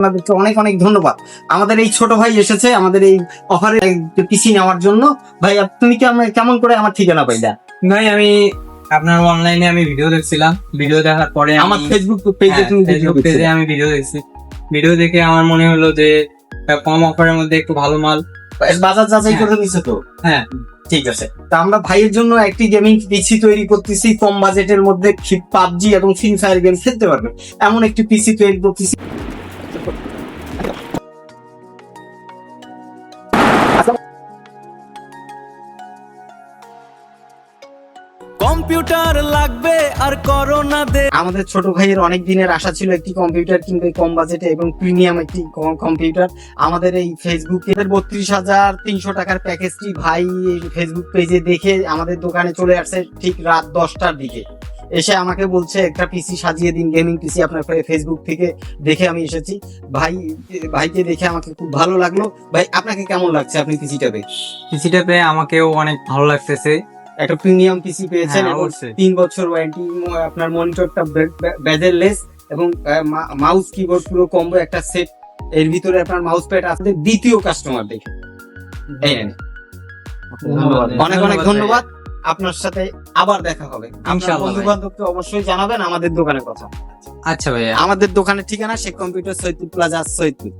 আপনাদেরকে অনেক অনেক ধন্যবাদ। আমাদের এই ছোট ভাই এসেছে আমাদের এই অফারে পিসি নেওয়ার জন্য। ভাই তুমি কেমন করে আমার ঠিকানা পাইলা? ভাই আমি আপনার অনলাইনে আমি ভিডিও দেখছিলাম, ভিডিও দেখার পরে আমার ফেসবুক পেজে তুমি ভিডিও পেজে পেজে আমি ভিডিও দেখছি। ভিডিও দেখে আমার মনে হলো যে কম অফারের মধ্যে একটু ভালো মাল। বাজার যাচাই করে নিছো তো? হ্যাঁ ঠিক আছে। তা আমরা ভাইয়ের জন্য একটি গেমিং পিসি তৈরি করতেছি, কম বাজেটের মধ্যে পাবজি এবং ফ্রি ফায়ার গেম খেলতে পারবেন এমন একটি পিসি তৈরি করতেছি। কম্পিউটার লাগবে আর করোনা দে। আমাদের ছোট ভাইয়ের অনেক দিনের আশা ছিল একটি কম্পিউটার কিনবে কম বাজেটে এবং প্রিমিয়াম একটি কম্পিউটার। আমাদের এই ফেসবুকে 32,300 টাকার প্যাকেজটি ভাই ফেসবুক পেজে দেখে আমাদের দোকানে চলে আসছে ঠিক রাত 10টার দিকে। এসে আমাকে বলছে একটা পিসি সাজিয়ে দিন, গেমিং পিসি আপনার ফেসবুক থেকে দেখে আমি এসেছি। ভাইকে দেখে আমাকে খুব ভালো লাগলো। ভাই আপনাকে কেমন লাগছে আপনি পিসিটা পেয়ে? পিসিটা পেয়ে আমাকেও অনেক ভালো লাগতেছে। একটা প্রিমিয়াম পিসি পেয়েছেন হ্যাঁ, এবং অবশ্যই। 3 বছর ওয়ারেন্টি, আপনার মনিটরটা বেজেললেস এবং মাউস কিবোর্ড পুরো কম্বো একটা সেট। এর ভিতরে আপনার মাউস প্যাড আছে। দ্বিতীয় কাস্টমার দেখে এই নেন। অনেক অনেক ধন্যবাদ। আপনার সাথে আবার দেখা হবে। আপনার ইনশাআল্লাহ বন্ধু বান্ধবকে অবশ্যই জানাবেন আমাদের দোকানের কথা। আচ্ছা ভাইয়া। আমাদের দোকানের ঠিকানা শেখ কম্পিউটার, সৈয়দপুর প্লাজা, সৈয়দপুর।